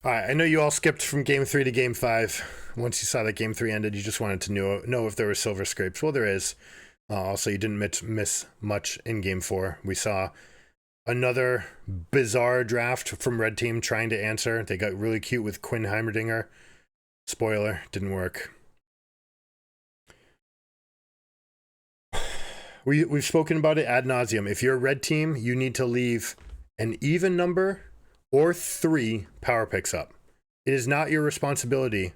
All right, I know you all skipped from game 3 to game 5. Once you saw that game 3 ended, you just wanted to know if there were silver scrapes. Well, there is. Also, you didn't miss much in game 4. We saw another bizarre draft from Red Team trying to answer. They got really cute with Quinn Heimerdinger. Spoiler, didn't work. We've spoken about it ad nauseum. If you're a Red Team, you need to leave an even number or 3 power picks up. It is not your responsibility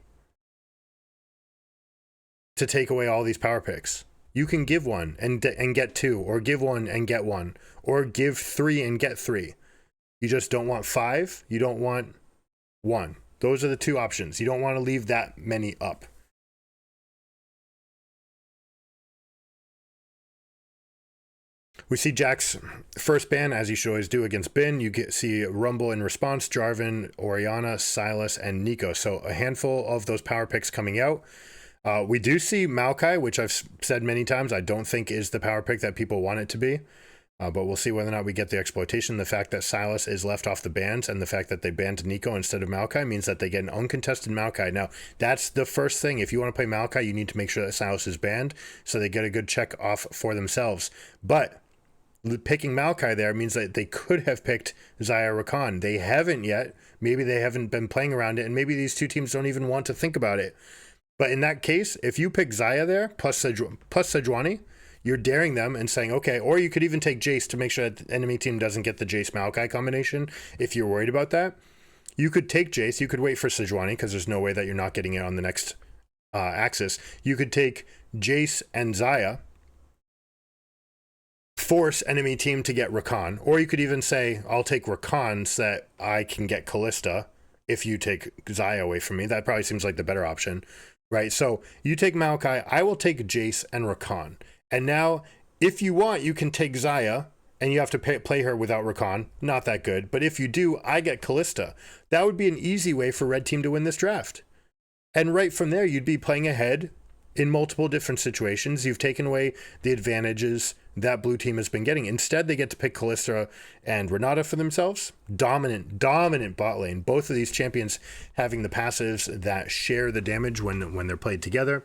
to take away all these power picks. You can give one and get 2, or give 1 and get 1, or give 3 and get 3. You just don't want 5. You don't want 1. Those are the 2 options. You don't want to leave that many up. We see Jack's first ban, as you should always do, against Bin. You see Rumble in response, Jarvan, Orianna, Silas, and Nico. So a handful of those power picks coming out. We do see Maokai, which I've said many times, I don't think is the power pick that people want it to be. But we'll see whether or not we get the exploitation. The fact that Silas is left off the bans and the fact that they banned Nico instead of Maokai means that they get an uncontested Maokai. Now, that's the first thing. If you want to play Maokai, you need to make sure that Silas is banned so they get a good check off for themselves. But picking Maokai there means that they could have picked Xayah Rakan. They haven't yet. Maybe they haven't been playing around it, and maybe these 2 teams don't even want to think about it. But in that case, if you pick Xayah there, plus Sejuani, you're daring them and saying, okay, or you could even take Jace to make sure that the enemy team doesn't get the Jace-Maokai combination if you're worried about that. You could take Jace. You could wait for Sejuani because there's no way that you're not getting it on the next axis. You could take Jace and Xayah, force enemy team to get Rakan, or you could even say, I'll take Rakan so that I can get Kalista if you take Xayah away from me. That probably seems like the better option, right? So you take Maokai, I will take Jace and Rakan. And now, if you want, you can take Xayah, and you have to play her without Rakan. Not that good, but if you do, I get Kalista. That would be an easy way for Red Team to win this draft. And right from there, you'd be playing ahead in multiple different situations. You've taken away the advantages that Blue Team has been getting. Instead, they get to pick Kalista and Renata for themselves. Dominant bot lane. Both of these champions having the passives that share the damage when they're played together.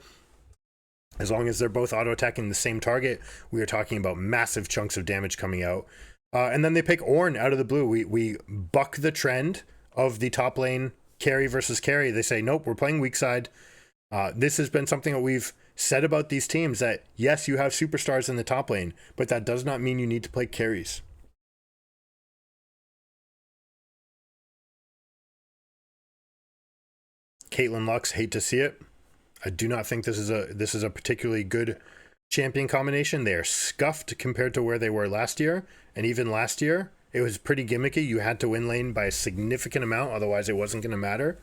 As long as they're both auto-attacking the same target, we are talking about massive chunks of damage coming out. And then they pick Ornn out of the blue. We buck the trend of the top lane carry versus carry. They say, nope, we're playing weak side. This has been something that we've said about these teams, that yes, you have superstars in the top lane, but that does not mean you need to play carries. Caitlyn Lux, hate to see it. I do not think this is a particularly good champion combination. They are scuffed compared to where they were last year, and even last year it was pretty gimmicky. You had to win lane by a significant amount, otherwise it wasn't going to matter.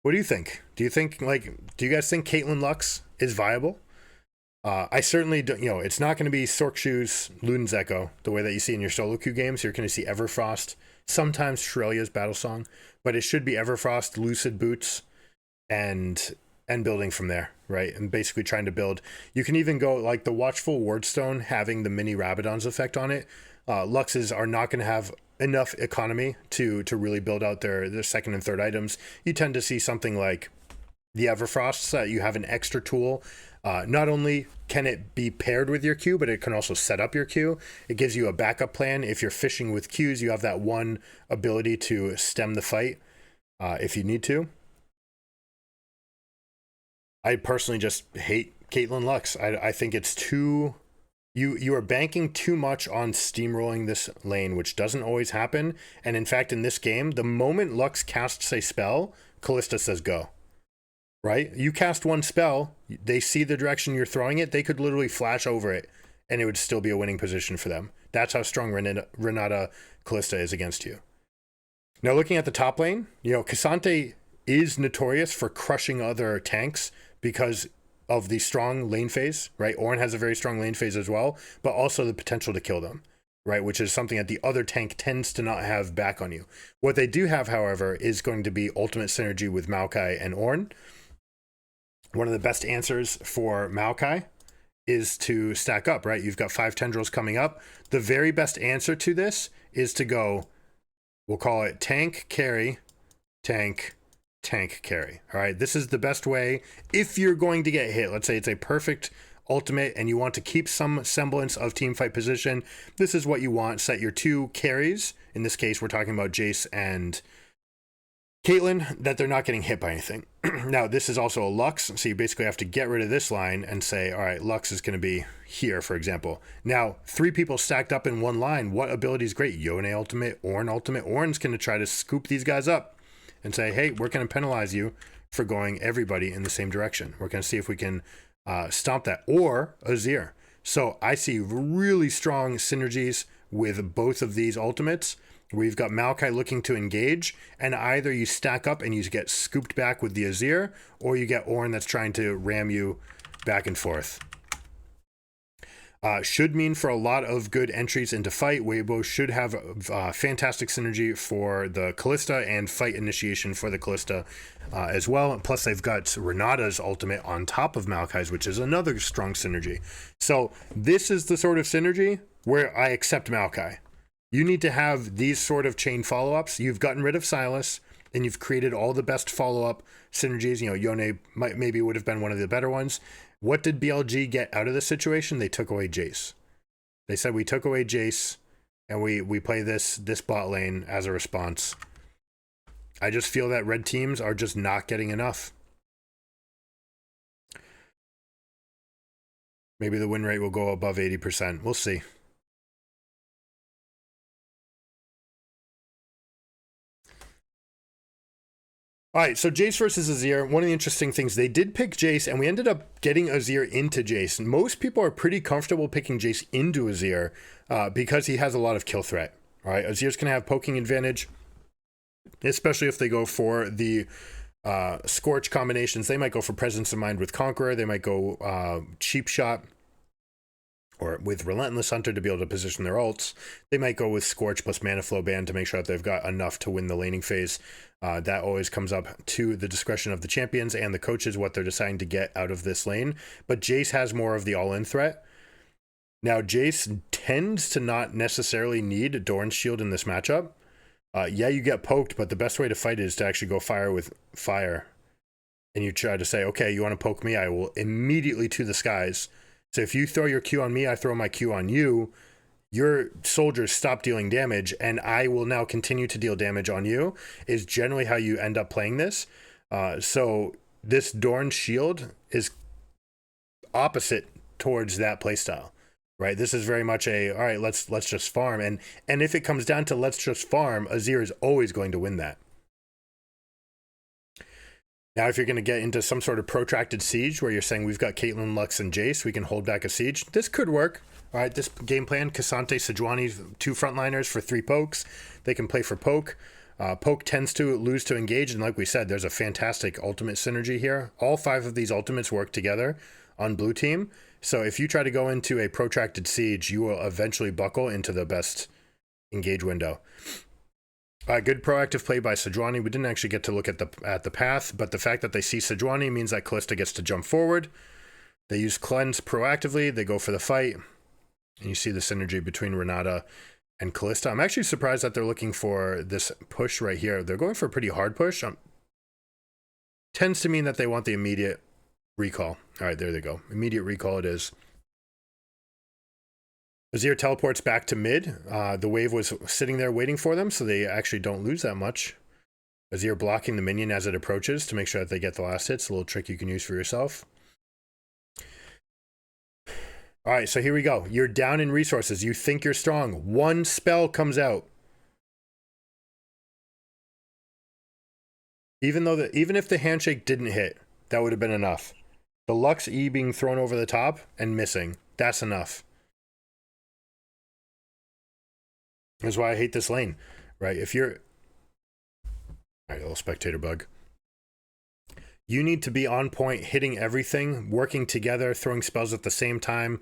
What do you think? Do you guys think Caitlyn Lux is viable? I certainly don't. It's not going to be Sorkshoes, Luden's Echo, the way that you see in your solo queue games. You're going to see Everfrost, sometimes Shrelia's Battle Song, but it should be Everfrost, Lucid Boots, and building from there, right? And basically trying to build. You can even go like the Watchful Wardstone having the mini Rabadon's effect on it. Luxes are not going to have enough economy to really build out their second and third items. You tend to see something like the Everfrost, so that you have an extra tool. Not only can it be paired with your queue, but it can also set up your queue. It gives you a backup plan. If you're fishing with queues, you have that one ability to stem the fight if you need to. I personally just hate Caitlyn Lux. I think it's too... You are banking too much on steamrolling this lane, which doesn't always happen. And in fact, in this game, the moment Lux casts a spell, Kalista says go. Right? You cast one spell, they see the direction you're throwing it, they could literally flash over it, and it would still be a winning position for them. That's how strong Renata Kalista is against you. Now, looking at the top lane, Cassante is notorious for crushing other tanks because of the strong lane phase, right? Ornn has a very strong lane phase as well, but also the potential to kill them, right? Which is something that the other tank tends to not have back on you. What they do have, however, is going to be ultimate synergy with Maokai and Ornn. One of the best answers for Maokai is to stack up, right? You've got 5 tendrils coming up. The very best answer to this is to go, we'll call it tank, carry, tank, tank, carry. All right, this is the best way if you're going to get hit. Let's say it's a perfect ultimate and you want to keep some semblance of team fight position. This is what you want. Set your 2 carries. In this case, we're talking about Jace and Caitlyn, that they're not getting hit by anything. Now, this is also a Lux, so you basically have to get rid of this line and say, all right, Lux is going to be here, for example. Now, 3 people stacked up in one line. What ability is great? Yone ultimate, Ornn ultimate. Ornn's going to try to scoop these guys up and say, hey, we're going to penalize you for going everybody in the same direction. We're going to see if we can stomp that. Or Azir. So I see really strong synergies with both of these ultimates. We've got Maokai looking to engage, and either you stack up and you get scooped back with the Azir, or you get Ornn that's trying to ram you back and forth. Should mean for a lot of good entries into fight. Weibo should have fantastic synergy for the Kalista and fight initiation for the Kalista as well. Plus, they've got Renata's ultimate on top of Maokai's, which is another strong synergy. So this is the sort of synergy where I accept Maokai. You need to have these sort of chain follow-ups. You've gotten rid of Silas, and you've created all the best follow-up synergies. You know, Yone maybe would have been one of the better ones. What did BLG get out of this situation? They took away Jace. They said, we took away Jace, and we play this bot lane as a response. I just feel that red teams are just not getting enough. Maybe the win rate will go above 80%. We'll see. All right, so Jace versus Azir, one of the interesting things, they did pick Jace, and we ended up getting Azir into Jace. And most people are pretty comfortable picking Jace into Azir because he has a lot of kill threat. All right, Azir's going to have poking advantage, especially if they go for the Scorch combinations. They might go for Presence of Mind with Conqueror. They might go Cheap Shot or with Relentless Hunter to be able to position their ults. They might go with Scorch plus Mana Flow Ban to make sure that they've got enough to win the laning phase. That always comes up to the discretion of the champions and the coaches, what they're deciding to get out of this lane. But Jace has more of the all-in threat. Now, Jace tends to not necessarily need Dorn's Shield in this matchup. Yeah, you get poked, but the best way to fight is to actually go fire with fire. And you try to say, okay, you want to poke me? I will immediately to the skies. So if you throw your Q on me, I throw my Q on you. Your soldiers stop dealing damage, and I will now continue to deal damage on you, is generally how you end up playing this. So this Dorn's Shield is opposite towards that playstyle, right? This is very much a, all right, let's just farm. And if it comes down to let's just farm, Azir is always going to win that. Now, if you're going to get into some sort of protracted siege where you're saying we've got Caitlyn, Lux, and Jace, we can hold back a siege, this could work. All right, this game plan, Cassante, Sejuani, 2 frontliners for 3 pokes. They can play for poke. Poke tends to lose to engage, and like we said, there's a fantastic ultimate synergy here. All 5 of these ultimates work together on blue team. So if you try to go into a protracted siege, you will eventually buckle into the best engage window. Good proactive play by Sejuani. We didn't actually get to look at the path, but the fact that they see Sejuani means that Kalista gets to jump forward. They use Cleanse proactively. They go for the fight. And you see the synergy between Renata and Kalista. I'm actually surprised that they're looking for this push right here. They're going for a pretty hard push. Tends to mean that they want the immediate recall. All right, there they go. Immediate recall it is. Azir teleports back to mid. The wave was sitting there waiting for them, so they actually don't lose that much. Azir blocking the minion as it approaches to make sure that they get the last hits. A little trick you can use for yourself. All right, so here we go. You're down in resources. You think you're strong. 1 spell comes out. Even if the handshake didn't hit, that would have been enough. The Lux E being thrown over the top and missing. That's enough. That's why I hate this lane, right? If you're... All right, a little spectator bug. You need to be on point, hitting everything, working together, throwing spells at the same time,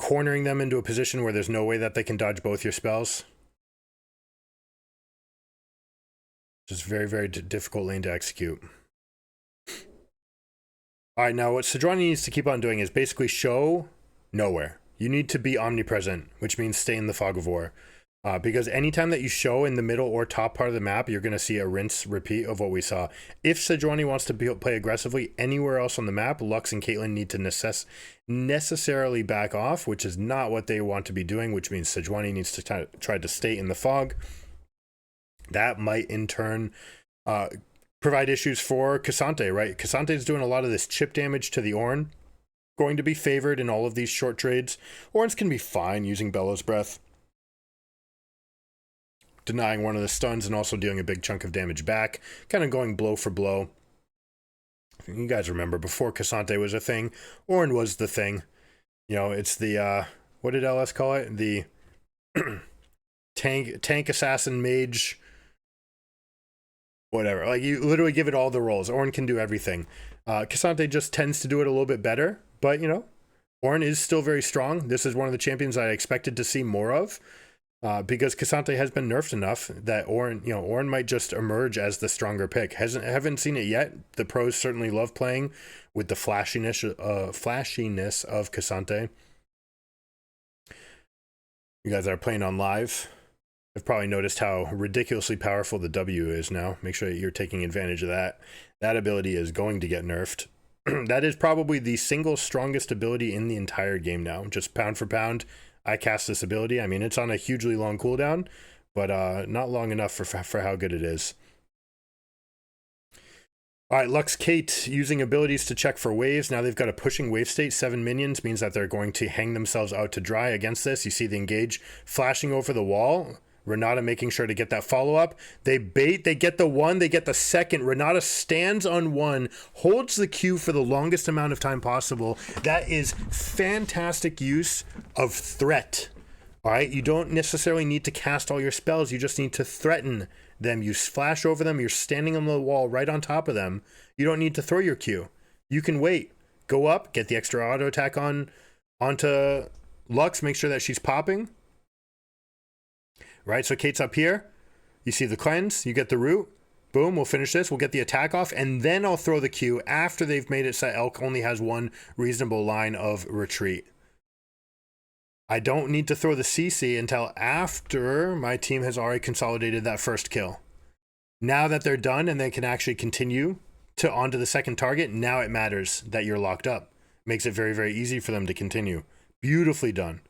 cornering them into a position where there's no way that they can dodge both your spells. Just very, very difficult lane to execute. All right, now what Sejuani needs to keep on doing is basically show nowhere. You need to be omnipresent, which means stay in the fog of war. Because anytime that you show in the middle or top part of the map, you're going to see a rinse repeat of what we saw. If Sejuani wants to play aggressively anywhere else on the map, Lux and Caitlyn need to necessarily back off, which is not what they want to be doing, which means Sejuani needs to try to stay in the fog. That might in turn provide issues for K'Sante, right? K'Sante is doing a lot of this chip damage to the Ornn, going to be favored in all of these short trades. Ornn's can be fine using Bellows Breath, denying one of the stuns and also dealing a big chunk of damage back, kind of going blow for blow. You guys remember before K'Sante was a thing, Ornn was the thing. You know, it's the what did LS call it? The tank assassin mage, whatever. Like, you literally give it all the roles. Ornn can do everything. K'Sante just tends to do it a little bit better, but you know, Ornn is still very strong. This is one of the champions I expected to see more of. Because K'Sante has been nerfed enough that Ornn might just emerge as the stronger pick. Haven't seen it yet. The pros certainly love playing with the flashiness of K'Sante. You guys that are playing on live have probably noticed how ridiculously powerful the W is now. Make sure that you're taking advantage of that. That ability is going to get nerfed. That is probably the single strongest ability in the entire game now. Just pound for pound, I cast this ability. I mean, it's on a hugely long cooldown, but not long enough for how good it is. All right, Lux Kate using abilities to check for waves. Now they've got a pushing wave state. 7 minions means that they're going to hang themselves out to dry against this. You see the engage flashing over the wall. Renata making sure to get that follow-up. They bait, they get the one, they get the second. Renata stands on one, holds the Q for the longest amount of time possible. That is fantastic use of threat. All right, you don't necessarily need to cast all your spells. You just need to threaten them. You flash over them. You're standing on the wall right on top of them. You don't need to throw your Q. You can wait. Go up, get the extra auto attack onto Lux, make sure that she's popping. Right, so Kate's up here. You see the cleanse, you get the root. Boom, we'll finish this. We'll get the attack off, and then I'll throw the Q after they've made it so Elk only has one reasonable line of retreat. I don't need to throw the CC until after my team has already consolidated that first kill. Now that they're done and they can actually continue to onto the second target, now it matters that you're locked up. Makes it very, very easy for them to continue. Beautifully done.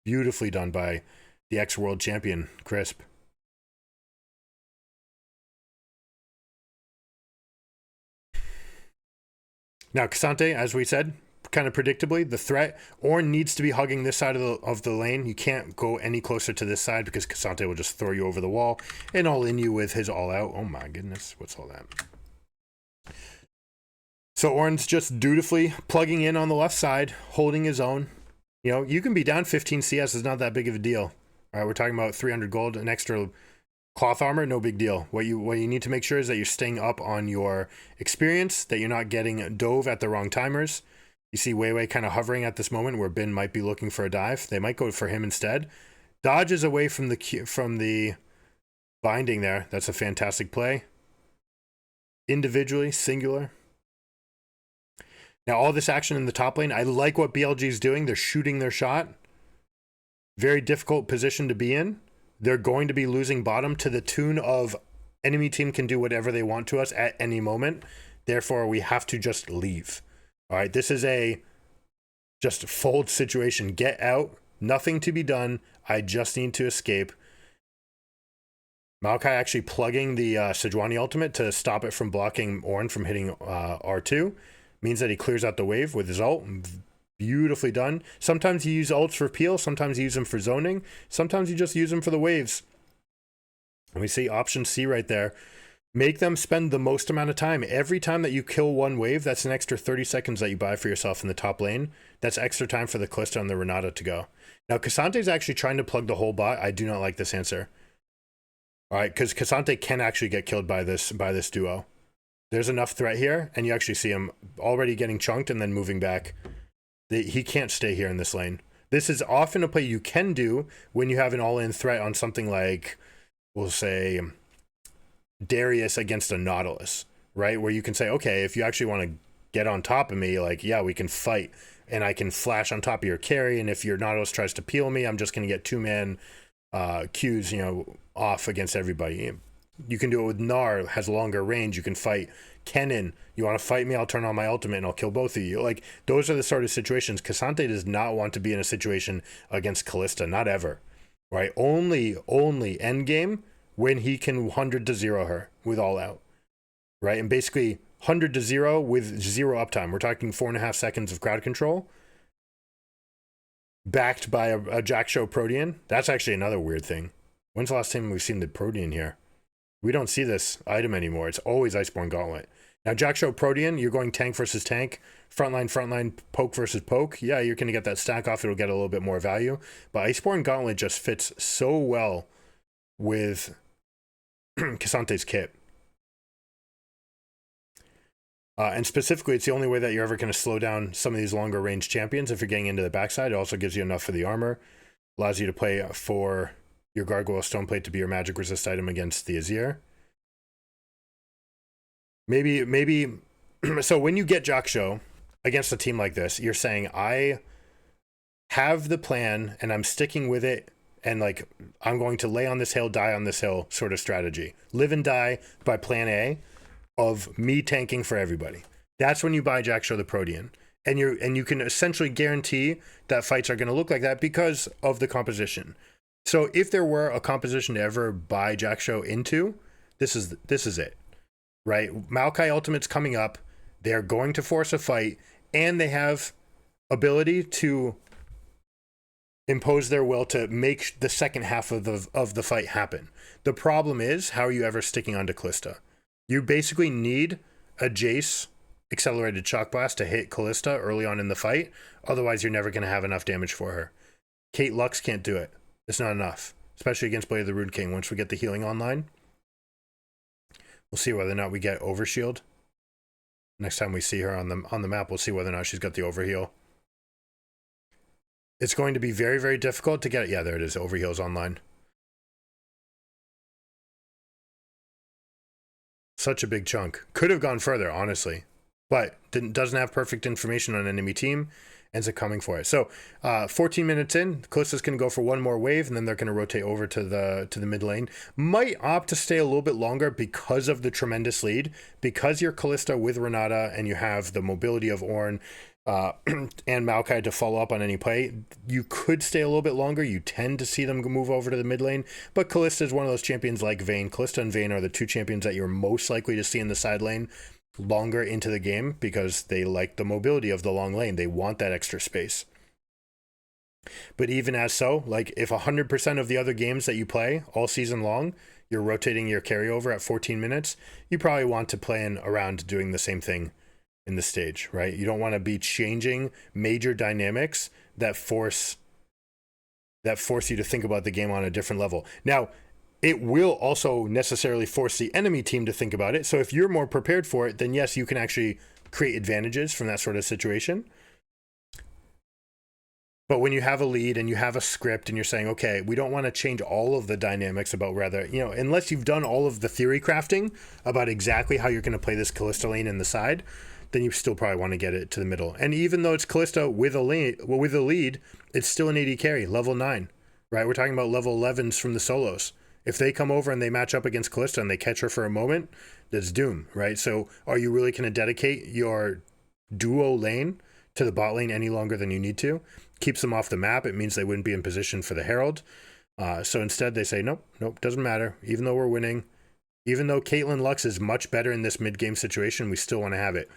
Beautifully done by the ex-world champion, Crisp. Now, K'Sante, as we said, kind of predictably, the threat, Ornn needs to be hugging this side of the lane. You can't go any closer to this side because K'Sante will just throw you over the wall and all in you with his all-out. Oh my goodness, what's all that? So Ornn's just dutifully plugging in on the left side, holding his own. You know, you can be down 15 CS, it's not that big of a deal. All right, we're talking about 300 gold, an extra cloth armor, no big deal. What you need to make sure is that you're staying up on your experience, that you're not getting dove at the wrong timers. You see Weiwei kind of hovering at this moment where Bin might be looking for a dive. They might go for him instead. Dodges away from the binding there. That's a fantastic play. Individually, singular. Now all this action in the top lane, I like what BLG is doing. They're shooting their shot. Very difficult position to be in. They're going to be losing bottom to the tune of enemy team can do whatever they want to us at any moment. Therefore, we have to just leave. All right, this is a just fold situation. Get out. Nothing to be done. I just need to escape. Maokai actually plugging the Sejuani ultimate to stop it from blocking Ornn from hitting R2. Means that he clears out the wave with his ult. Beautifully done. Sometimes you use ults for peel, sometimes you use them for zoning, sometimes you just use them for the waves. And we see option C right there. Make them spend the most amount of time. Every time that you kill one wave, that's an extra 30 seconds that you buy for yourself in the top lane. That's extra time for the Kalista and the Renata to go. Now, K'Sante's actually trying to plug the whole bot. I do not like this answer. All right, because K'Sante can actually get killed by this duo. There's enough threat here, and you actually see him already getting chunked and then moving back. He can't stay here in this lane. This is often a play you can do when you have an all-in threat on something like, we'll say, Darius against a Nautilus, right? Where you can say, okay, if you actually want to get on top of me, like, yeah, we can fight, and I can flash on top of your carry, and if your Nautilus tries to peel me, I'm just going to get two-man Qs, you know, off against everybody. You can do it with Gnar, has longer range. You can fight Kennen. You want to fight me? I'll turn on my ultimate and I'll kill both of you. Like, those are the sort of situations. K'Sante does not want to be in a situation against Kalista, not ever, right? Only end game when he can 100-0 her with all out, right? And basically 100-0 with 0 uptime. We're talking 4.5 seconds of crowd control, backed by a Jack Show Protean. That's actually another weird thing. When's the last time we've seen the Protean here? We don't see this item anymore. It's always Iceborne Gauntlet. Now, Jack Show Protean, you're going tank versus tank, frontline, poke versus poke. Yeah, you're going to get that stack off. It'll get a little bit more value. But Iceborne Gauntlet just fits so well with K'Sante's kit. And specifically, it's the only way that you're ever going to slow down some of these longer range champions if you're getting into the backside. It also gives you enough for the armor. Allows you to play for your Gargoyle Stoneplate to be your magic resist item against the Azir. Maybe so when you get Jaksho against a team like this, you're saying, I have the plan and I'm sticking with it, and like, I'm going to lay on this hill, die on this hill sort of strategy. Live and die by plan A of me tanking for everybody. That's when you buy Jaksho the Protean. And you can essentially guarantee that fights are going to look like that because of the composition. So if there were a composition to ever buy Jaksho into, this is it, right? Maokai Ultimate's coming up. They're going to force a fight, and they have ability to impose their will to make the second half of the fight happen. The problem is, how are you ever sticking onto Kalista? You basically need a Jace accelerated shock blast to hit Kalista early on in the fight. Otherwise, you're never going to have enough damage for her. Kate Lux can't do it. It's not enough, especially against Blade of the Rude King. Once we get the healing online, we'll see whether or not we get Overshield. Next time we see her on the map, we'll see whether or not she's got the Overheal. It's going to be very, very difficult to get it. Yeah, there it is. Overheal's online. Such a big chunk. Could have gone further, honestly, but doesn't have perfect information on enemy team. Ends up coming for it. So 14 minutes in, Kalista's going to go for one more wave, and then they're going to rotate over to the mid lane. Might opt to stay a little bit longer because of the tremendous lead. Because you're Kalista with Renata, and you have the mobility of Ornn and Maokai to follow up on any play, you could stay a little bit longer. You tend to see them move over to the mid lane, but Kalista is one of those champions like Vayne. Kalista and Vayne are the two champions that you're most likely to see in the side lane longer into the game because they like the mobility of the long lane. They want that extra space. But even as so, like, if 100% of the other games that you play all season long, you're rotating your carryover at 14 minutes, you probably want to plan around doing the same thing in the stage, right? You don't want to be changing major dynamics that force you to think about the game on a different level. Now, it will also necessarily force the enemy team to think about it. So if you're more prepared for it, then yes, you can actually create advantages from that sort of situation. But when you have a lead and you have a script and you're saying, okay, we don't want to change all of the dynamics about whether, you know, unless you've done all of the theory crafting about exactly how you're going to play this Kalista lane in the side, then you still probably want to get it to the middle. And even though it's Kalista with a lead, it's still an AD carry, level 9, right? We're talking about level 11s from the solos. If they come over and they match up against Kalista and they catch her for a moment, that's doom, right? So are you really going to dedicate your duo lane to the bot lane any longer than you need to? Keeps them off the map. It means they wouldn't be in position for the Herald. So instead they say, nope, doesn't matter. Even though we're winning, even though Caitlyn Lux is much better in this mid-game situation, we still want to have it.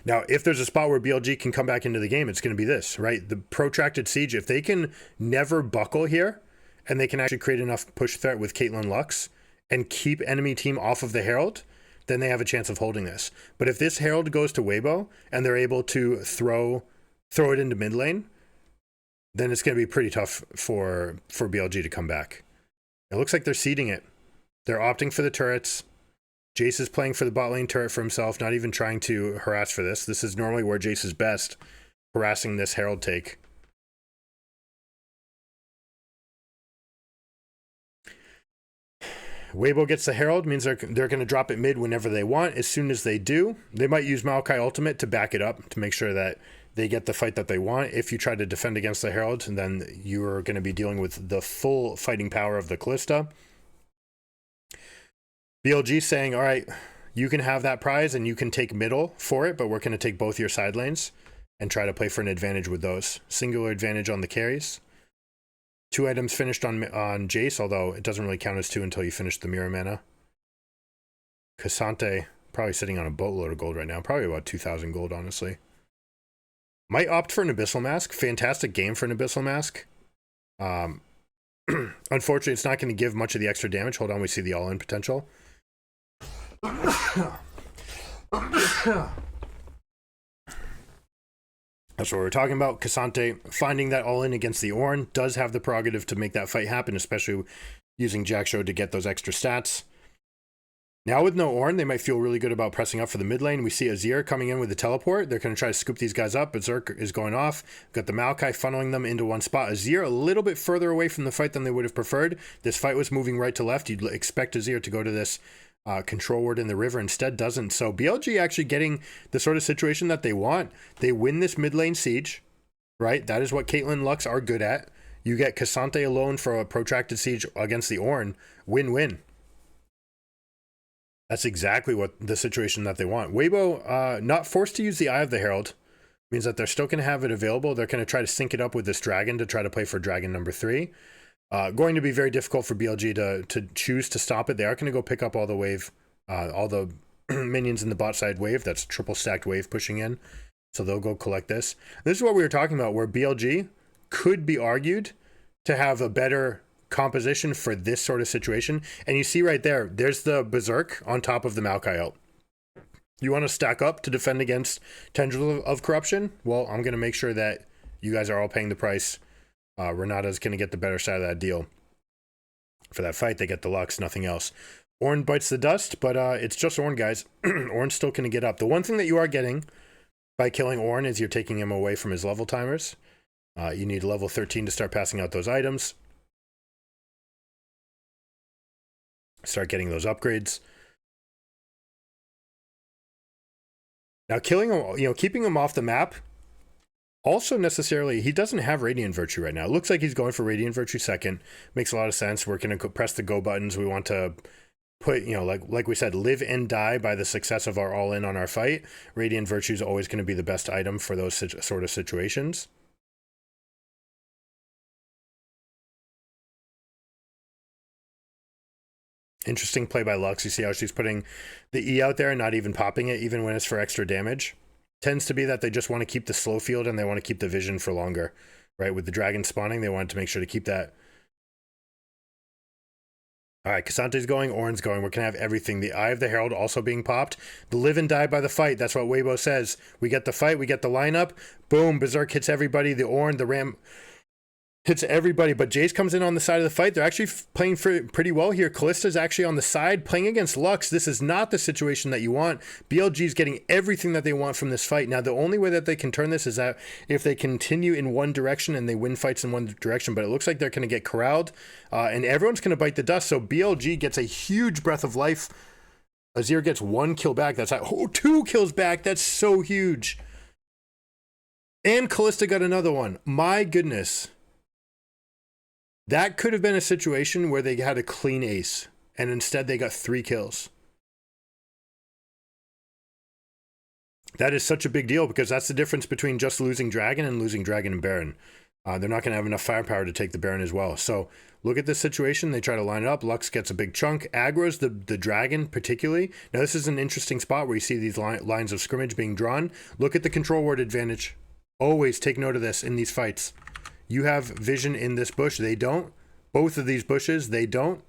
Now, if there's a spot where BLG can come back into the game, it's going to be this, right? The protracted siege, if they can never buckle here, and they can actually create enough push threat with Caitlyn Lux and keep enemy team off of the Herald, then they have a chance of holding this. But if this Herald goes to Weibo and they're able to throw it into mid lane, then it's going to be pretty tough for BLG to come back. It looks like they're seeding it. They're opting for the turrets. Jace is playing for the bot lane turret for himself, not even trying to harass for this. This is normally where Jace is best, harassing this Herald take. Weibo gets the Herald, means they're going to drop it mid whenever they want. As soon as they do, they might use Maokai Ultimate to back it up to make sure that they get the fight that they want. If you try to defend against the Herald, then you're going to be dealing with the full fighting power of the Callista. BLG saying, all right, you can have that prize and you can take middle for it, but we're going to take both your side lanes and try to play for an advantage with those. Singular advantage on the carries. 2 items finished on Jace, although it doesn't really count as 2 until you finish the mirror mana. Cassante probably sitting on a boatload of gold right now. Probably about 2,000 gold, honestly. Might opt for an Abyssal Mask. Fantastic game for an Abyssal Mask. Unfortunately, it's not going to give much of the extra damage. Hold on, we see the all-in potential. That's what we're talking about. Cassante finding that all-in against the Ornn does have the prerogative to make that fight happen, especially using Jackshow to get those extra stats. Now with no Ornn, they might feel really good about pressing up for the mid lane. We see Azir coming in with the teleport. They're going to try to scoop these guys up. Berserk is going off. We've got the Maokai funneling them into one spot. Azir a little bit further away from the fight than they would have preferred. This fight was moving right to left. You'd expect Azir to go to this control ward in the river. Instead doesn't. So BLG actually getting the sort of situation that they want. They win this mid lane siege, right? That is what Caitlyn Lux are good at. You get Cassante alone for a protracted siege against the Ornn. Win-win. That's exactly what the situation that they want. Weibo, not forced to use the Eye of the Herald, means that they're still going to have it available. They're going to try to sync it up with this dragon to try to play for dragon number 3. Going to be very difficult for BLG to choose to stop it. They are going to go pick up all the wave, all the minions in the bot side wave. That's triple stacked wave pushing in. So they'll go collect this. This is what we were talking about, where BLG could be argued to have a better composition for this sort of situation. And you see right there, there's the Berserk on top of the Maokai ult. You want to stack up to defend against Tendril of Corruption? Well, I'm going to make sure that you guys are all paying the price. Renata's going to get the better side of that deal. For that fight, they get the Lux, nothing else. Ornn bites the dust, but it's just Ornn, guys. Ornn's still going to get up. The one thing that you are getting by killing Ornn is you're taking him away from his level timers. You need level 13 to start passing out those items. Start getting those upgrades. Now killing him, keeping him off the map, also necessarily, he doesn't have Radiant Virtue right now. It looks like he's going for Radiant Virtue second. Makes a lot of sense. We're going to press the go buttons. We want to put, like we said, live and die by the success of our all-in on our fight. Radiant Virtue is always going to be the best item for those sort of situations. Interesting play by Lux. You see how she's putting the E out there and not even popping it, even when it's for extra damage. Tends to be that they just want to keep the slow field and they want to keep the vision for longer, right? With the dragon spawning, they wanted to make sure to keep that. All right, Cassante's going, Ornn's going. We're going to have everything. The Eye of the Herald also being popped. The live and die by the fight. That's what Weibo says. We get the fight. We get the lineup. Boom. Berserk hits everybody. The Ornn, the Ram hits everybody, but Jace comes in on the side of the fight. They're actually playing pretty well here. Callista's actually on the side playing against Lux. This is not the situation that you want. BLG's getting everything that they want from this fight. Now, the only way that they can turn this is that if they continue in one direction and they win fights in one direction, but it looks like they're going to get corralled and everyone's going to bite the dust. So BLG gets a huge breath of life. Azir gets 1 kill back. That's 2 kills back. That's so huge. And Callista got another one. My goodness. That could have been a situation where they had a clean ace, and instead they got 3 kills. That is such a big deal because that's the difference between just losing Dragon and losing Dragon and Baron. They're not going to have enough firepower to take the Baron as well. So look at this situation. They try to line it up. Lux gets a big chunk. Aggro's the Dragon particularly. Now this is an interesting spot where you see these lines of scrimmage being drawn. Look at the control ward advantage. Always take note of this in these fights. You have vision in this bush. They don't. Both of these bushes, they don't.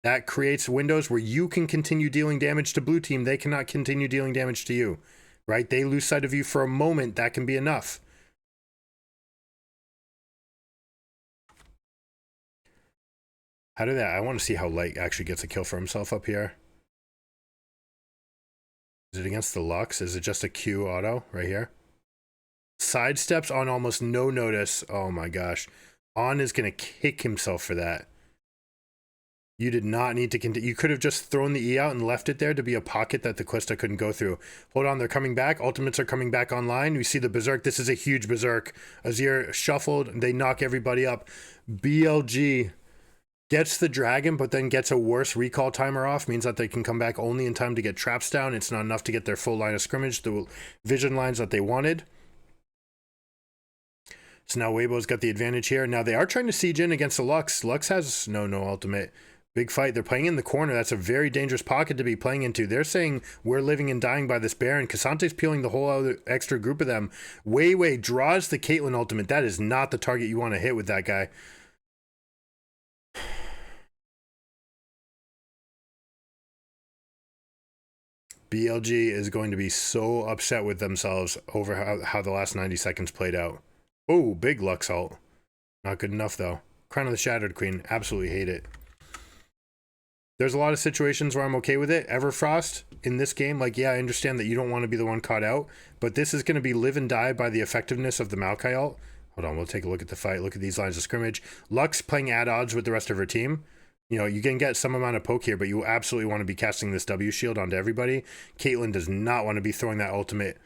That creates windows where you can continue dealing damage to blue team. They cannot continue dealing damage to you, right? They lose sight of you for a moment. That can be enough. How did that? I want to see how Light actually gets a kill for himself up here. Is it against the Lux? Is it just a Q auto right here? Sidesteps on almost no notice. Oh my gosh. On is going to kick himself for that. You did not need to continue. You could have just thrown the E out and left it there to be a pocket that the Callista couldn't go through. Hold on, they're coming back. Ultimates are coming back online. We see the Berserk. This is a huge Berserk. Azir shuffled. They knock everybody up. BLG gets the dragon, but then gets a worse recall timer off. Means that they can come back only in time to get traps down. It's not enough to get their full line of scrimmage, the vision lines that they wanted. So now Weibo's got the advantage here. Now they are trying to siege in against the Lux. Lux has no ultimate. Big fight. They're playing in the corner. That's a very dangerous pocket to be playing into. They're saying we're living and dying by this Baron. Kasante's peeling the whole other extra group of them. Wei draws the Caitlyn ultimate. That is not the target you want to hit with that guy. BLG is going to be so upset with themselves over how the last 90 seconds played out. Oh, big Lux ult. Not good enough though. Crown of the Shattered Queen. Absolutely hate it. There's a lot of situations where I'm okay with it. Everfrost in this game, like, yeah, I understand that you don't want to be the one caught out, but this is going to be live and die by the effectiveness of the Maokai ult. Hold on, we'll take a look at the fight. Look at these lines of scrimmage. Lux playing at odds with the rest of her team. You know, you can get some amount of poke here, but you absolutely want to be casting this W shield onto everybody. Caitlyn does not want to be throwing that ultimate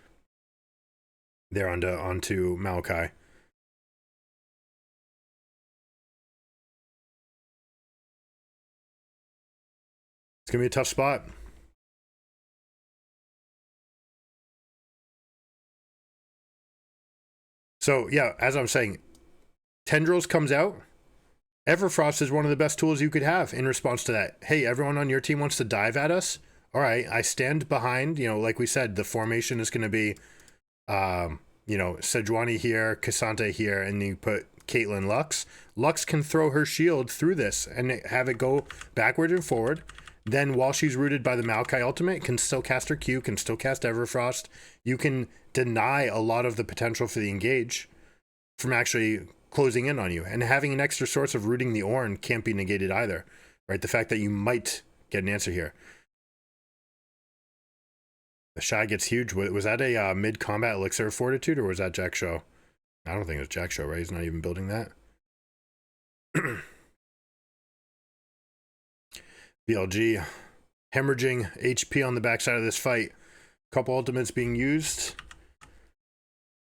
there onto Maokai. It's going to be a tough spot. So, yeah, as I'm saying, Tendrils comes out. Everfrost is one of the best tools you could have in response to that. Hey, everyone on your team wants to dive at us. All right, I stand behind, you know, like we said, the formation is going to be, you know, Sejuani here, K'Sante here, and you put Caitlyn Lux. Lux can throw her shield through this and have it go backward and forward. Then while she's rooted by the Maokai ultimate, can still cast her Q, can still cast Everfrost. You can deny a lot of the potential for the engage from actually closing in on you. And having an extra source of rooting the Ornn can't be negated either, right? The fact that you might get an answer here. The Shy gets huge. Was that a mid-combat elixir of fortitude, or was that Jack Show? I don't think it was Jack Show, right? He's not even building that. BLG hemorrhaging HP on the backside of this fight. Couple ultimates being used.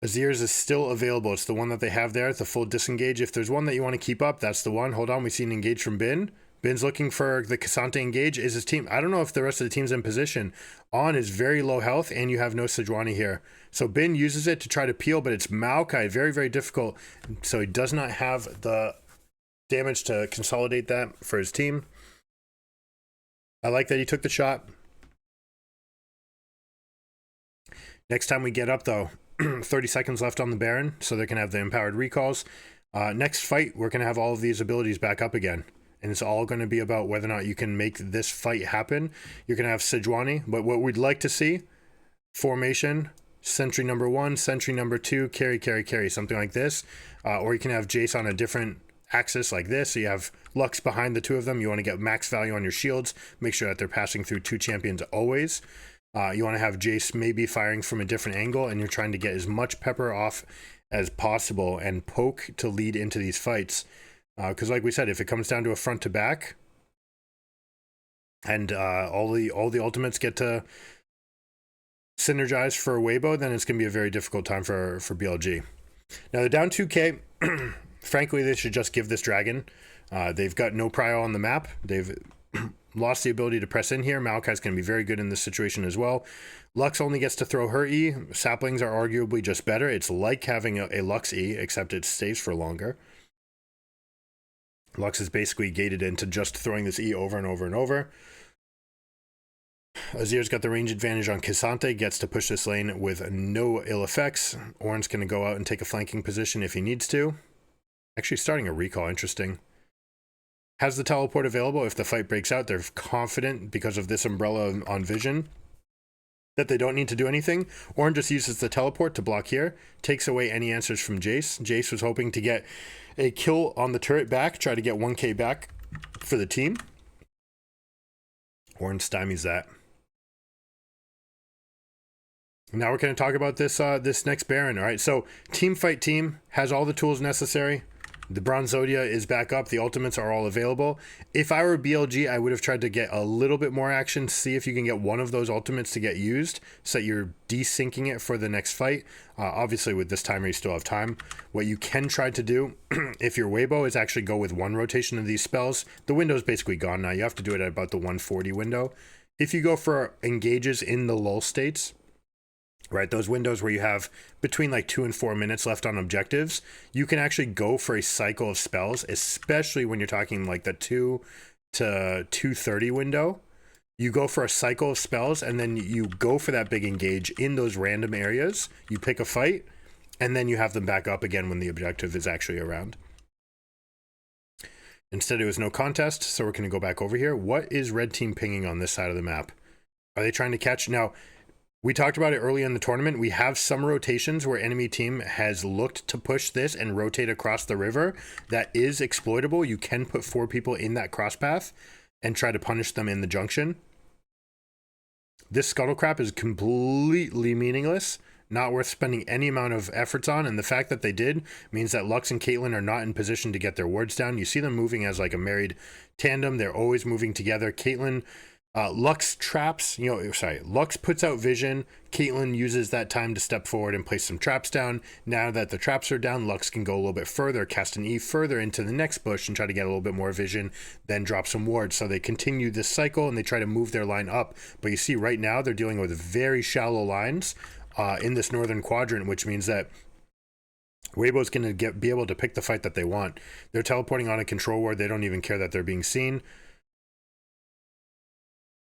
Azir's is still available. It's the one that they have there. It's the full disengage. If there's one that you want to keep up, that's the one. Hold on, we see an engage from Bin. Bin's looking for the K'Sante engage. Is his team? I don't know if the rest of the team's in position. On is very low health, and you have no Sejuani here. So Bin uses it to try to peel, but it's Maokai. Very, very difficult. So he does not have the damage to consolidate that for his team. I like that he took the shot. Next time we get up, though, 30 seconds left on the Baron, so they can have the empowered recalls. Next fight, we're going to have all of these abilities back up again. And it's all going to be about whether or not you can make this fight happen. You're going to have Sejuani, but what we'd like to see, formation, sentry number 1, sentry number 2, carry, something like this. Or you can have Jace on a different axis like this. So you have Lux behind the two of them. You want to get max value on your shields. Make sure that they're passing through 2 champions always. You want to have Jace maybe firing from a different angle, and you're trying to get as much pepper off as possible and poke to lead into these fights. Because like we said, if it comes down to a front to back and all the ultimates get to synergize for Weibo, then it's going to be a very difficult time for BLG. Now they're down 2k. Frankly, they should just give this dragon. They've got no prio on the map. They've lost the ability to press in here. Maokai's going to be very good in this situation as well. Lux only gets to throw her E. Saplings are arguably just better. It's like having a Lux E, except it stays for longer. Lux is basically gated into just throwing this E over and over and over. Azir's got the range advantage on K'Sante, gets to push this lane with no ill effects. Ornn's going to go out and take a flanking position if he needs to. Actually starting a recall, interesting. Has the teleport available if the fight breaks out. They're confident because of this umbrella on vision that they don't need to do anything. Ornn just uses the teleport to block here, takes away any answers from Jace. Jace was hoping to get a kill on the turret back, try to get 1k back for the team. Ornn stymies that. Now we're going to talk about this this next Baron. All right, so team fight team has all the tools necessary. The Bronzodia is back up. The ultimates are all available. If I were BLG, I would have tried to get a little bit more action, see if you can get one of those ultimates to get used so that you're desyncing it for the next fight. Obviously, with this timer, you still have time. What you can try to do, if you're Weibo, is actually go with one rotation of these spells. The window is basically gone now. You have to do it at about the 140 window. If you go for engages in the lull states, right, those windows where you have between like 2 and 4 minutes left on objectives, you can actually go for a cycle of spells, especially when you're talking like the 2 to 2:30 window. You go for a cycle of spells and then you go for that big engage in those random areas. You pick a fight and then you have them back up again when the objective is actually around. Instead, it was no contest, so we're going to go back over here. What is red team pinging on this side of the map? Are they trying to catch? Now, we talked about it early in the tournament. We have some rotations where enemy team has looked to push this and rotate across the river. That is exploitable. You can put 4 people in that cross path and try to punish them in the junction. This scuttle crap is completely meaningless. Not worth spending any amount of efforts on, and the fact that they did means that Lux and Caitlyn are not in position to get their wards down. You see them moving as like a married tandem. They're always moving together. Caitlyn, Lux traps, Lux puts out vision. Caitlyn uses that time to step forward and place some traps down. Now that the traps are down, Lux can go a little bit further, cast an E further into the next bush and try to get a little bit more vision, then drop some wards. So they continue this cycle and they try to move their line up. But you see right now they're dealing with very shallow lines in this northern quadrant, which means that Weibo's going to be able to pick the fight that they want. They're teleporting on a control ward. They don't even care that they're being seen.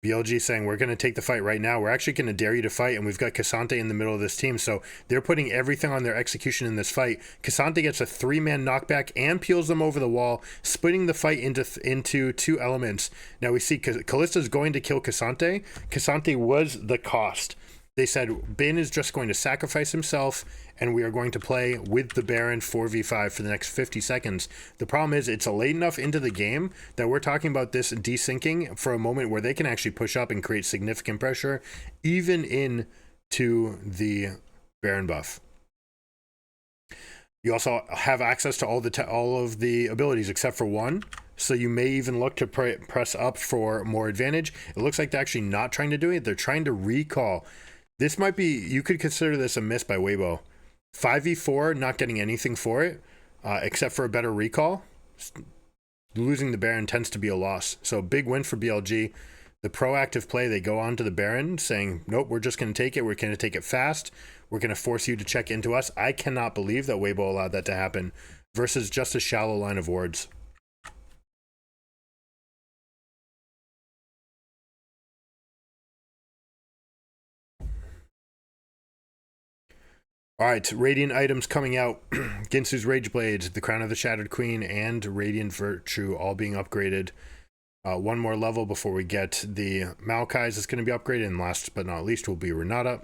BLG saying, we're going to take the fight right now. We're actually going to dare you to fight, and we've got Cassante in the middle of this team, so they're putting everything on their execution in this fight. Cassante gets a 3-man knockback and peels them over the wall, splitting the fight into 2 elements. Now we see Kallista's going to kill Cassante. Cassante was the cost. They said, Bin is just going to sacrifice himself, and we are going to play with the Baron 4v5 for the next 50 seconds. The problem is, it's late enough into the game that we're talking about this desyncing for a moment where they can actually push up and create significant pressure, even into the Baron buff. You also have access to all of the abilities except for one, so you may even look to press up for more advantage. It looks like they're actually not trying to do it. They're trying to recall. This might be, you could consider this a miss by Weibo. 5v4, not getting anything for it, except for a better recall. Losing the Baron tends to be a loss. So big win for BLG. The proactive play, they go on to the Baron saying, nope, we're just going to take it. We're going to take it fast. We're going to force you to check into us. I cannot believe that Weibo allowed that to happen versus just a shallow line of wards. All right, Radiant items coming out. Ginsu's Rage Blades, the Crown of the Shattered Queen, and Radiant Virtue all being upgraded. One more level before we get the Maokai's that's going to be upgraded, and last but not least will be Renata.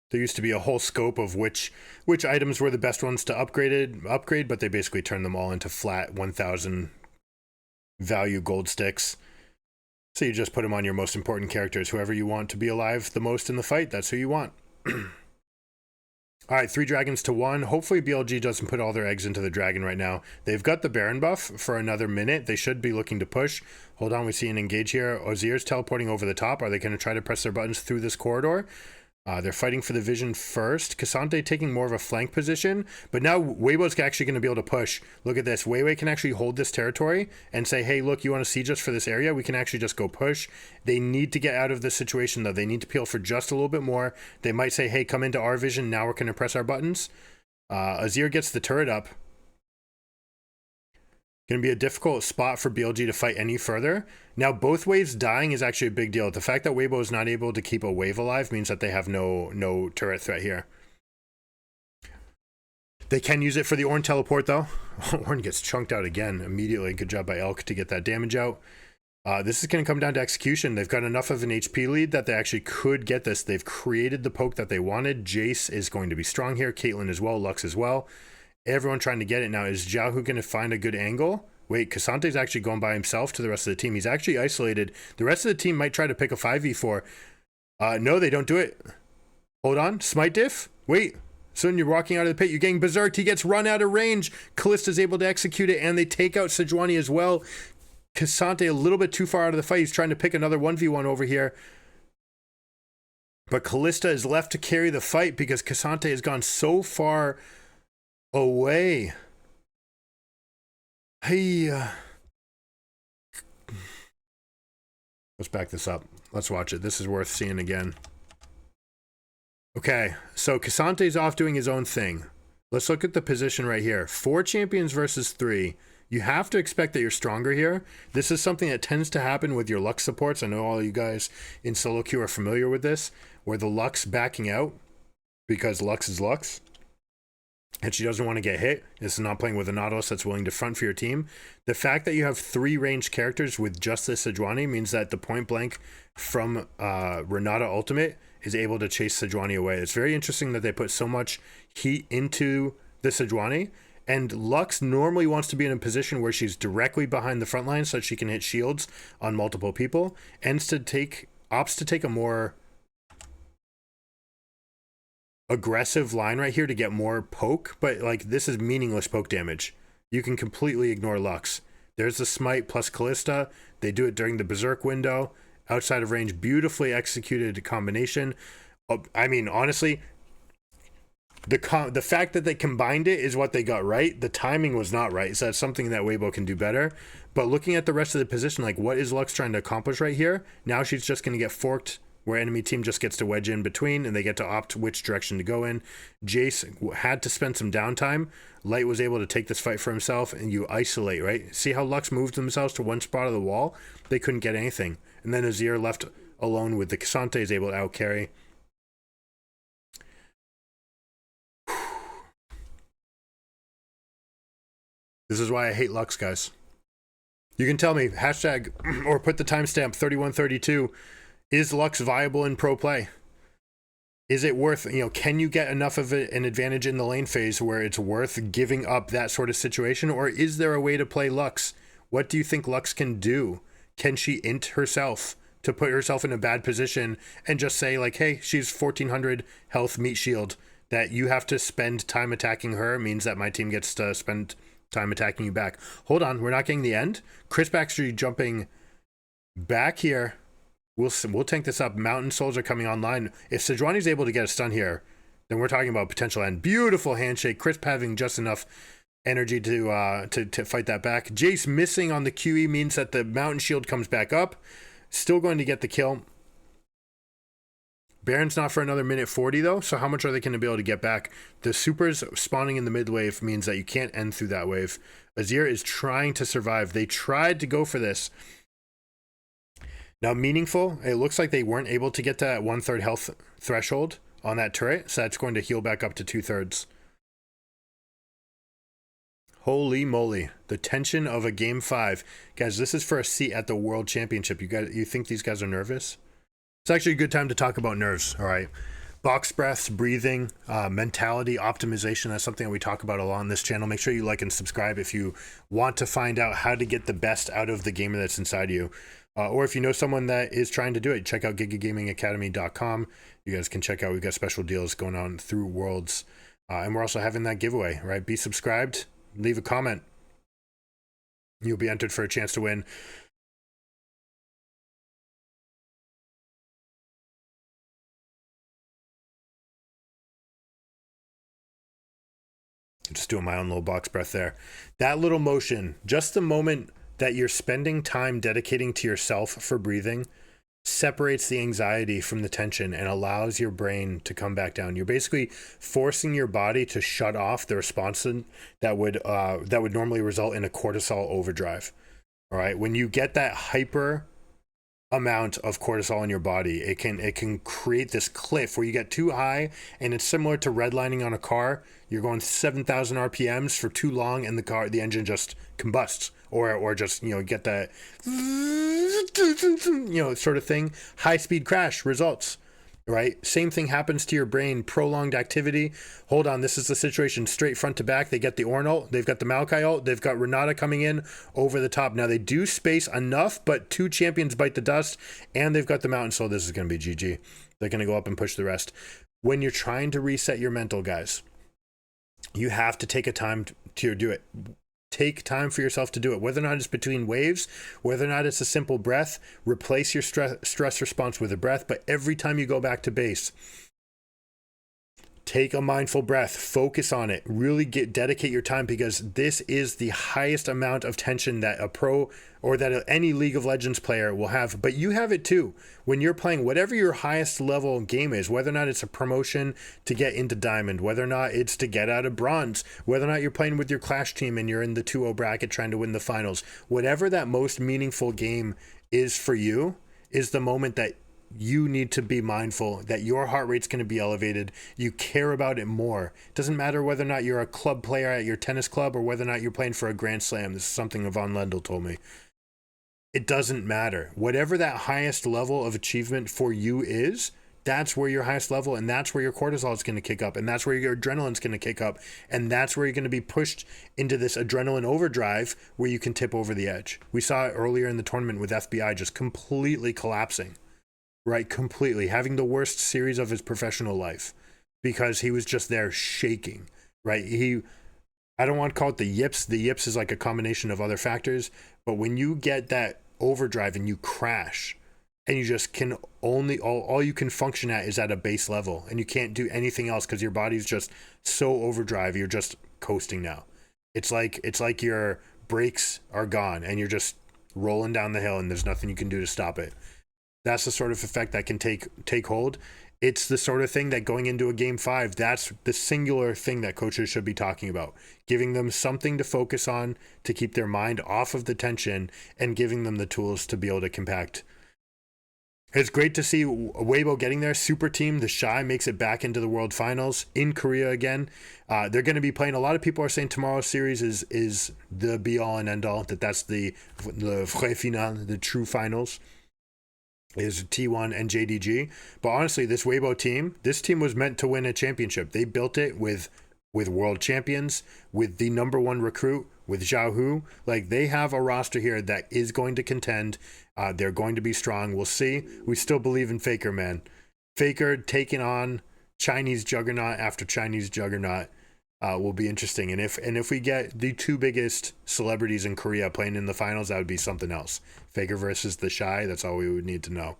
There used to be a whole scope of which items were the best ones to upgrade, but they basically turned them all into flat 1,000 value gold sticks. So you just put them on your most important characters. Whoever you want to be alive the most in the fight, that's who you want. All right, 3 dragons to 1. Hopefully BLG doesn't put all their eggs into the dragon right now. They've got the Baron buff for another minute. They should be looking to push. Hold on, we see an engage here. Ozir's teleporting over the top. Are they going to try to press their buttons through this corridor? They're fighting for the vision first. Cassante taking more of a flank position, but now Weibo's actually going to be able to push. Look at this. Weiwei can actually hold this territory and say, hey, look, you want to siege us for this area? We can actually just go push. They need to get out of this situation, though. They need to peel for just a little bit more. They might say, hey, come into our vision. Now we're going to press our buttons. Azir gets the turret up. Going to be a difficult spot for BLG to fight any further. Now, both waves dying is actually a big deal. The fact that Weibo is not able to keep a wave alive means that they have no turret threat here. They can use it for the Ornn teleport, though. Ornn gets chunked out again immediately. Good job by Elk to get that damage out. This is going to come down to execution. They've got enough of an HP lead that they actually could get this. They've created the poke that they wanted. Jace is going to be strong here. Caitlyn as well. Lux as well. Everyone trying to get it now. Is Jiahu going to find a good angle? Wait, Cassante's actually going by himself to the rest of the team. He's actually isolated. The rest of the team might try to pick a 5v4. No, they don't do it. Hold on. Smite diff? Wait. So when you're walking out of the pit, you're getting berserked. He gets run out of range. Callista's able to execute it, and they take out Sejuani as well. K'Sante a little bit too far out of the fight. He's trying to pick another 1v1 over here. But Callista is left to carry the fight because K'Sante has gone so far away. Hey, let's back this up. Let's watch it. This is worth seeing again. Okay, so K'Sante's off doing his own thing. Let's look at the position right here. 4 champions versus 3. You have to expect that you're stronger here. This is something that tends to happen with your Lux supports. I know all you guys in solo queue are familiar with this, where the Lux backing out because Lux is Lux, and she doesn't want to get hit. This is not playing with a Nautilus that's willing to front for your team. The fact that you have 3 ranged characters with just this Sejuani means that the point blank from Renata Ultimate is able to chase Sejuani away. It's very interesting that they put so much heat into the Sejuani, and Lux normally wants to be in a position where she's directly behind the front line so that she can hit shields on multiple people, and opts to take a more aggressive line right here to get more poke, but like this is meaningless poke damage. You can completely ignore Lux. There's the smite plus Callista. They do it during the berserk window. Outside of range, beautifully executed combination. I mean, honestly, the fact that they combined it is what they got right. The timing was not right, so that's something that Weibo can do better. But looking at the rest of the position, like what is Lux trying to accomplish right here? Now she's just going to get forked, where enemy team just gets to wedge in between, and they get to opt which direction to go in. Jace had to spend some downtime. Light was able to take this fight for himself, and you isolate, right? See how Lux moved themselves to one spot of the wall? They couldn't get anything. And then Azir left alone with the K'Sante is able to outcarry. This is why I hate Lux, guys. You can tell me, hashtag, or put the timestamp 3132, is Lux viable in pro play? Is it worth, can you get enough of an advantage in the lane phase where it's worth giving up that sort of situation? Or is there a way to play Lux? What do you think Lux can do? Can she int herself to put herself in a bad position and just say like, hey, she's 1400 health meat shield, that you have to spend time attacking her means that my team gets to spend time attacking you back. Hold on, we're not getting the end. Chris Baxter jumping back here. We'll tank this up. Mountain Souls are coming online. If Sejuani's able to get a stun here, then we're talking about potential end. Beautiful handshake. Crisp having just enough energy to fight that back. Jace missing on the QE means that the Mountain Shield comes back up. Still going to get the kill. Baron's not for another minute 40 though, so how much are they going to be able to get back? The supers spawning in the mid wave means that you can't end through that wave. Azir is trying to survive. They tried to go for this. Now, meaningful, it looks like they weren't able to get to that 1/3 health threshold on that turret, so that's going to heal back up to 2/3. Holy moly, the tension of a game 5. Guys, this is for a seat at the World Championship. You think these guys are nervous? It's actually a good time to talk about nerves, all right? Box breaths, breathing, mentality, optimization, that's something that we talk about a lot on this channel. Make sure you like and subscribe if you want to find out how to get the best out of the gamer that's inside you. Or if you know someone that is trying to do it, check out gigagamingacademy.com. You guys can check out, we've got special deals going on through Worlds. And we're also having that giveaway, right? Be subscribed, leave a comment. You'll be entered for a chance to win. Just doing my own little box breath there. That little motion, just the moment that you're spending time dedicating to yourself for breathing, separates the anxiety from the tension and allows your brain to come back down. You're basically forcing your body to shut off the response that would normally result in a cortisol overdrive. All right, when you get that hyper amount of cortisol in your body, it can create this cliff where you get too high, and it's similar to redlining on a car. You're going 7,000 RPMs for too long, and the engine just combusts, or just get that sort of thing. High speed crash results. Right? Same thing happens to your brain. Prolonged activity. Hold on, this is the situation. Straight front to back. They get the Ornn ult. They've got the Maokai ult. They've got Renata coming in over the top. Now they do space enough, but 2 champions bite the dust, and they've got the Mountain Soul. This is going to be GG. They're going to go up and push the rest. when you're trying to reset your mental, guys, you have to take a time to do it. Take time for yourself to do it, whether or not it's between waves, whether or not it's a simple breath. Replace your stress response with a breath. But every time you go back to base, take a mindful breath, focus on it, really dedicate your time, because this is the highest amount of tension that a pro or that any League of Legends player will have. But you have it too when you're playing whatever your highest level game is, whether or not it's a promotion to get into diamond, whether or not it's to get out of bronze, whether or not you're playing with your Clash team and you're in the 2-0 bracket trying to win the finals. Whatever that most meaningful game is for you is the moment that you need to be mindful that your heart rate's going to be elevated. You care about it more. It doesn't matter whether or not you're a club player at your tennis club or whether or not you're playing for a Grand Slam. This is something Yvonne Lendl told me. It doesn't matter. Whatever that highest level of achievement for you is, that's where your highest level, and that's where your cortisol is going to kick up, and that's where your adrenaline's going to kick up, and that's where you're going to be pushed into this adrenaline overdrive where you can tip over the edge. We saw it earlier in the tournament with FBI just completely collapsing. Right, completely having the worst series of his professional life because he was just there shaking. Right, I don't want to call it the yips. The yips is like a combination of other factors, but when you get that overdrive and you crash and you just can only all you can function at is at a base level and you can't do anything else because your body's just so overdrive, you're just coasting now. It's like your brakes are gone and you're just rolling down the hill and there's nothing you can do to stop it. That's the sort of effect that can take hold. It's the sort of thing that going into a game 5, that's the singular thing that coaches should be talking about. Giving them something to focus on to keep their mind off of the tension and giving them the tools to be able to compact. It's great to see Weibo getting there. Super team, the Shy, makes it back into the World Finals in Korea again. They're going to be playing. A lot of people are saying tomorrow's series is the be-all and end-all, that's the vrai final, the true finals. Is T1 and JDG. But honestly, this Weibo team, this team was meant to win a championship. They built it with world champions, with the number 1 recruit, with Zhao Hu. Like, they have a roster here that is going to contend. They're going to be strong. We'll see. We still believe in Faker, man. Faker taking on Chinese juggernaut after Chinese juggernaut will be interesting. And if we get the 2 biggest celebrities in Korea playing in the finals, that would be something else. Faker versus the Shy, that's all we would need to know.